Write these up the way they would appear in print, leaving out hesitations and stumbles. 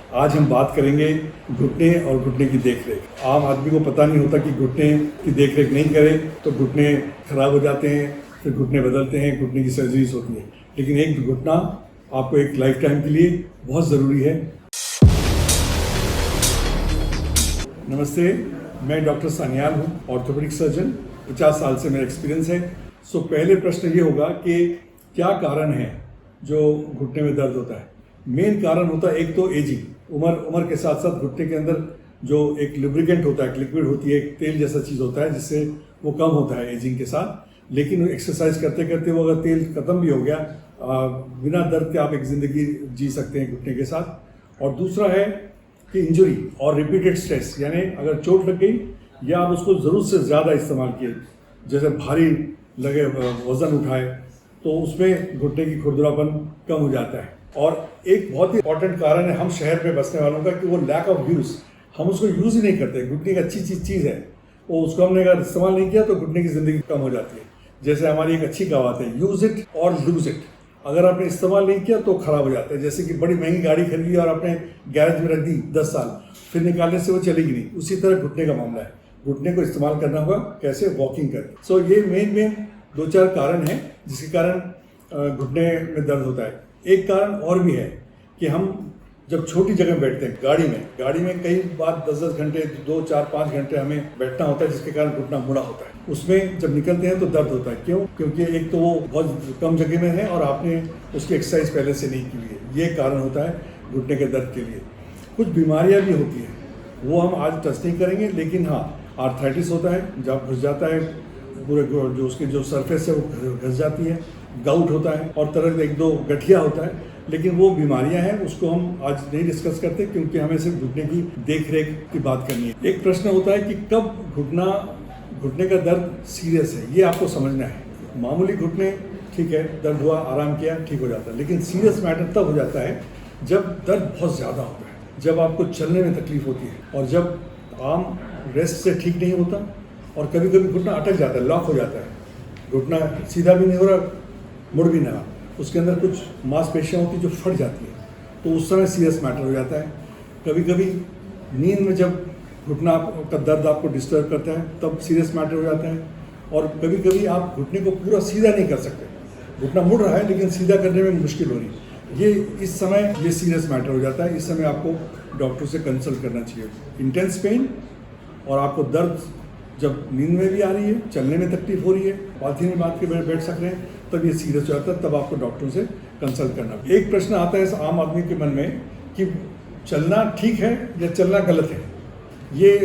आज हम बात करेंगे घुटने और घुटने की देखरेख। आम आदमी को पता नहीं होता कि घुटने की देखरेख नहीं करें तो घुटने खराब हो जाते हैं, फिर घुटने बदलते हैं, घुटने की सर्जरीज होती है। लेकिन एक घुटना आपको एक लाइफ टाइम के लिए बहुत ज़रूरी है। नमस्ते, मैं डॉक्टर सान्याल हूँ, ऑर्थोपेडिक सर्जन। 50 साल से मेरा एक्सपीरियंस है। पहले प्रश्न ये होगा कि क्या कारण है जो घुटने में दर्द होता है। मेन कारण होता है एक तो एजिंग, उम्र के साथ साथ घुटने के अंदर जो एक लुब्रिकेंट होता है, एक लिक्विड होती है, एक तेल जैसा चीज़ होता है, जिससे वो कम होता है एजिंग के साथ। लेकिन एक्सरसाइज करते करते वो अगर तेल खत्म भी हो गया, बिना दर्द के आप एक ज़िंदगी जी सकते हैं घुटने के साथ। और दूसरा है कि इंजरी और रिपीटेड स्ट्रेस, यानी अगर चोट लग गई या आप उसको ज़रूरत से ज़्यादा इस्तेमाल किए, जैसे भारी लगे वज़न उठाए, तो उसमें घुटने की खुरदरापन कम हो जाता है। और एक बहुत ही इंपॉर्टेंट कारण है हम शहर में बसने वालों का कि वो लैक ऑफ यूज़, हम उसको यूज़ ही नहीं करते। घुटने की अच्छी चीज़ है, वो उसको हमने अगर इस्तेमाल नहीं किया तो घुटने की ज़िंदगी कम हो जाती है। जैसे हमारी एक अच्छी कहावत है, यूज़ इट और लूज इट। अगर आपने इस्तेमाल नहीं किया तो ख़राब हो जाता है। जैसे कि बड़ी महंगी गाड़ी खरीदी और आपने गैरेज में रख दी 10 साल, फिर निकालने से वो चलेगी नहीं। उसी तरह घुटने का मामला है, घुटने को इस्तेमाल करना होगा कैसे, वॉकिंग कर। ये मेन 2-4 कारण हैं जिसके कारण घुटने में दर्द होता है। एक कारण और भी है कि हम जब छोटी जगह बैठते हैं, गाड़ी में कई बार 10-10 घंटे, 2-4-5 घंटे हमें बैठना होता है, जिसके कारण घुटना मुड़ा होता है। उसमें जब निकलते हैं तो दर्द होता है। क्यों? क्योंकि एक तो वो बहुत कम जगह में है और आपने उसकी एक्सरसाइज पहले से नहीं की हुई है। ये कारण होता है घुटने के दर्द के लिए। कुछ बीमारियाँ भी होती हैं, वो हम आज टच नहीं करेंगे। लेकिन हाँ, आर्थराइटिस होता है, जब घुस जाता है पूरे जो उसकी जो सरफेस है वो घस जाती है। गाउट होता है और तरह का 1-2 गठिया होता है। लेकिन वो बीमारियां हैं, उसको हम आज नहीं डिस्कस करते, क्योंकि हमें सिर्फ घुटने की देखरेख की बात करनी है। एक प्रश्न होता है कि कब घुटने का दर्द सीरियस है, ये आपको समझना है। मामूली घुटने ठीक है, दर्द हुआ, आराम किया, ठीक हो जाता है। लेकिन सीरियस मैटर तब हो जाता है जब दर्द बहुत ज़्यादा होता है, जब आपको चलने में तकलीफ होती है, और जब आम रेस्ट से ठीक नहीं होता, और कभी कभी घुटना अटक जाता है, लॉक हो जाता है, घुटना सीधा भी नहीं हो रहा, मुड़ भी ना, उसके अंदर कुछ मांसपेशियाँ होती जो फट जाती है, तो उस समय सीरियस मैटर हो जाता है। कभी कभी नींद में जब घुटना का दर्द आपको डिस्टर्ब करता है तब सीरियस मैटर हो जाता है। और कभी कभी आप घुटने को पूरा सीधा नहीं कर सकते, घुटना मुड़ रहा है लेकिन सीधा करने में मुश्किल हो रही है, इस समय ये सीरियस मैटर हो जाता है। इस समय आपको डॉक्टर से कंसल्ट करना चाहिए। इंटेंस पेन और आपको दर्द जब नींद में भी आ रही है, चलने में तकलीफ हो रही है, पालथी में बांध के बैठ सक रहे हैं, तब ये सीरियस हो जाता है, तब आपको डॉक्टर से कंसल्ट करना। एक प्रश्न आता है इस आम आदमी के मन में कि चलना ठीक है या चलना गलत है। ये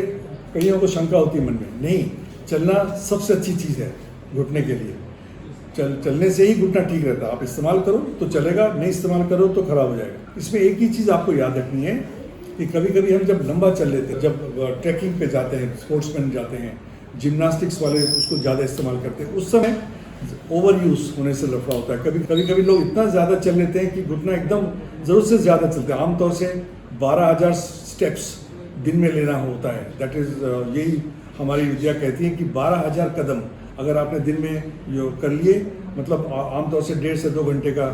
कईयों को शंका होती है मन में। नहीं, चलना सबसे अच्छी चीज़ है घुटने के लिए। चलने से ही घुटना ठीक रहता है। आप इस्तेमाल करो तो चलेगा, नहीं इस्तेमाल करो तो खराब हो जाएगा। इसमें एक ही चीज़ आपको याद रखनी है कि कभी कभी हम जब लंबा चल लेते हैं, जब ट्रैकिंग पे जाते हैं, स्पोर्ट्समैन जाते हैं, जिम्नास्टिक्स वाले उसको ज़्यादा इस्तेमाल करते हैं, उस समय ओवर यूज़ होने से लफड़ा होता है। कभी लोग इतना ज़्यादा चल लेते हैं कि घुटना एकदम ज़रूरत से ज़्यादा चलते हैं। आमतौर से 12,000 स्टेप्स दिन में लेना होता है। दैट इज़ यही हमारी विद्या कहती है कि 12,000 कदम अगर आपने दिन में कर लिए, मतलब आमतौर से 1.5 से 2 घंटे का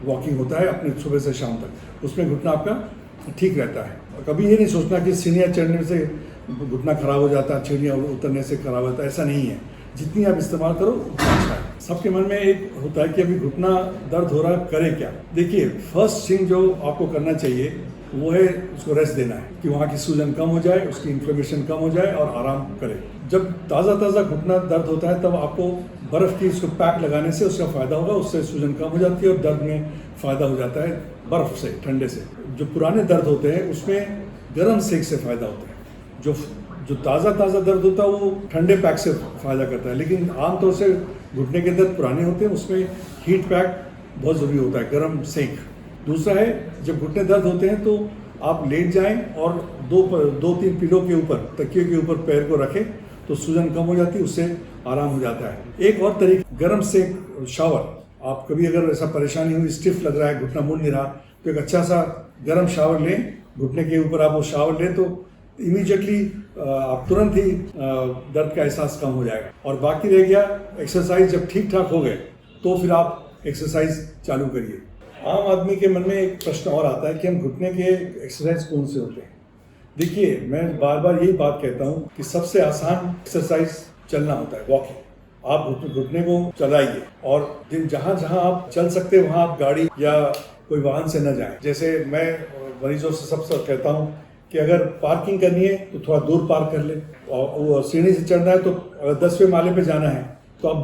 वॉकिंग होता है अपने सुबह से शाम तक, उसमें घुटना आपका ठीक रहता है। कभी ये नहीं सोचना कि सीढ़ियाँ चढ़ने से घुटना खराब हो जाता है, सीढ़ियाँ उतरने से खराब होता है, ऐसा नहीं है। जितनी आप इस्तेमाल करो उतना अच्छा है। सबके मन में एक होता है कि अभी घुटना दर्द हो रहा है, करे क्या। देखिए, फर्स्ट थिंग जो आपको करना चाहिए वो है उसको रेस्ट देना है, कि वहाँ की सूजन कम हो जाए, उसकी इन्फ्लेमेशन कम हो जाए और आराम करे। जब ताज़ा घुटना दर्द होता है तब आपको बर्फ़ की उसको पैक लगाने से उसका फ़ायदा होगा, उससे सूजन कम हो जाती है और दर्द में फ़ायदा हो जाता है बर्फ़ से, ठंडे से। जो पुराने दर्द होते हैं उसमें गर्म सेक से फ़ायदा होता है। जो ताज़ा दर्द होता है वो ठंडे पैक से फ़ायदा करता है। लेकिन आमतौर से घुटने के दर्द पुराने होते हैं, उसमें हीट पैक बहुत ज़रूरी होता है, गर्म सेक। दूसरा है, जब घुटने दर्द होते हैं तो आप लेट जाएं और 2-3 पिलो के ऊपर, तकिए के ऊपर पैर को रखें तो सूजन कम हो जाती है, उससे आराम हो जाता है। एक और तरीका, गर्म सेक शावर। आप कभी अगर ऐसा परेशानी हुई, स्टिफ लग रहा है, घुटना मुड़ नहीं रहा, तो एक अच्छा सा गर्म शावर लें, घुटने के ऊपर आप वो शावर लें तो इमीडिएटली आप तुरंत ही दर्द का एहसास कम हो जाएगा। और बाकी रह गया एक्सरसाइज, जब ठीक ठाक हो गए तो फिर आप एक्सरसाइज चालू करिए। आम आदमी के मन में एक प्रश्न और आता है कि हम घुटने के एक्सरसाइज कौन से होते हैं। देखिए, मैं बार बार यही बात कहता हूँ कि सबसे आसान एक्सरसाइज चलना होता है, वॉकिंग। आप घुटने को चलाइए और जहाँ जहाँ आप चल सकते हैं वहाँ आप गाड़ी या कोई वाहन से न जाएं। जैसे मैं मरीजों से सबसे कहता हूँ कि अगर पार्किंग करनी है तो थोड़ा दूर पार्क कर ले, और वो सीढ़ी से चढ़ना है तो अगर 10वें माले पे जाना है तो आप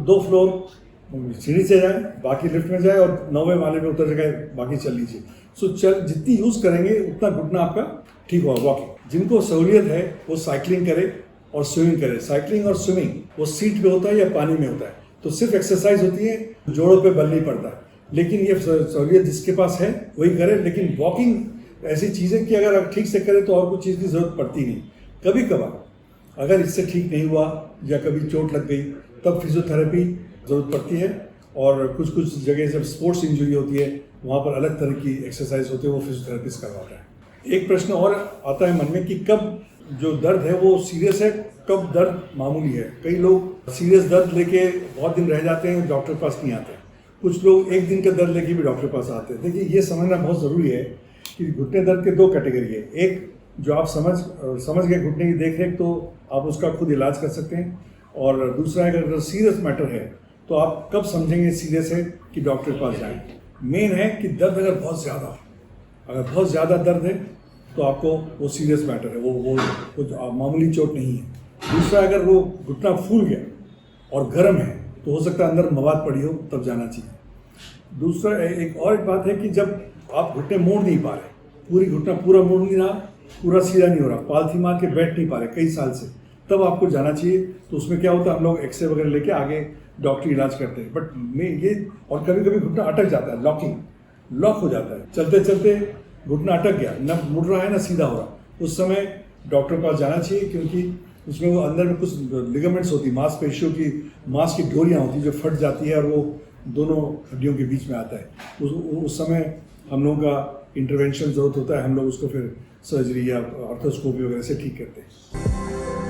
दो फ्लोर सीढ़ी से जाएं, बाकी लिफ्ट में जाए, और 9वें माले पे उतर गए, बाकी चल लीजिए। सो जितनी यूज़ करेंगे उतना घुटना आपका ठीक होगा। वॉकिंग जिनको सहूलियत है वो साइकिलिंग करे और स्विमिंग करे। साइकिलिंग और स्विमिंग वो सीट पे होता है या पानी में होता है, तो सिर्फ एक्सरसाइज होती है, जोड़ों पे बल नहीं पड़ता। लेकिन ये सहूलियत जिसके पास है वही करे। लेकिन वॉकिंग ऐसी चीज़ है कि अगर आप ठीक से करें तो और कुछ चीज़ की ज़रूरत पड़ती नहीं। कभी कभार अगर इससे ठीक नहीं हुआ या कभी चोट लग गई तब फिजियोथेरेपी ज़रूरत पड़ती है, और कुछ जगह जब स्पोर्ट्स इंजरी होती है वहाँ पर अलग तरह की एक्सरसाइज होती है, वो फिजियोथेरेपिस्ट करवाता है। एक प्रश्न और आता है मन में कि कब जो दर्द है वो सीरियस है, कब दर्द मामूली है। कई लोग सीरियस दर्द लेके बहुत दिन रह जाते हैं, डॉक्टर के पास नहीं आते। कुछ लोग एक दिन का दर्द लेके भी डॉक्टर के पास आते हैं। देखिए, ये समझना बहुत ज़रूरी है कि घुटने दर्द के 2 कैटेगरी है। एक जो आप समझ गए घुटने की देख रेख, तो आप उसका खुद इलाज कर सकते हैं, और दूसरा अगर सीरियस मैटर है तो आप कब समझेंगे सीरियस है कि डॉक्टर के पास जाएं। मेन है कि दर्द अगर बहुत ज़्यादा दर्द है तो आपको वो सीरियस मैटर है, वो मामूली चोट नहीं है। दूसरा, अगर वो घुटना फूल गया और गर्म है तो हो सकता है अंदर मवाद पड़ी हो, तब जाना चाहिए। दूसरा एक बात है कि जब आप घुटने मोड़ नहीं पा रहे, घुटना पूरा मोड़ नहीं रहा, पूरा सीधा नहीं हो रहा, पालथी मार के बैठ नहीं पा रहे कई साल से, तब आपको जाना चाहिए। तो उसमें क्या होता है, हम लोग एक्सरे वगैरह लेके आगे डॉक्टरी इलाज करते हैं। बट और कभी कभी घुटना अटक जाता है, लॉक हो जाता है, चलते चलते घुटना अटक गया, न मुड़ रहा है न सीधा हो रहा, उस समय डॉक्टर के पास जाना चाहिए, क्योंकि उसमें वो अंदर में कुछ लिगामेंट्स होती, मांसपेशियों की मांस की डोरियाँ होती जो फट जाती है और वो दोनों हड्डियों के बीच में आता है। उस समय हम लोगों का इंटरवेंशन ज़रूरत होता है। हम लोग उसको फिर सर्जरी या आर्थोस्कोपी वगैरह से ठीक करते हैं।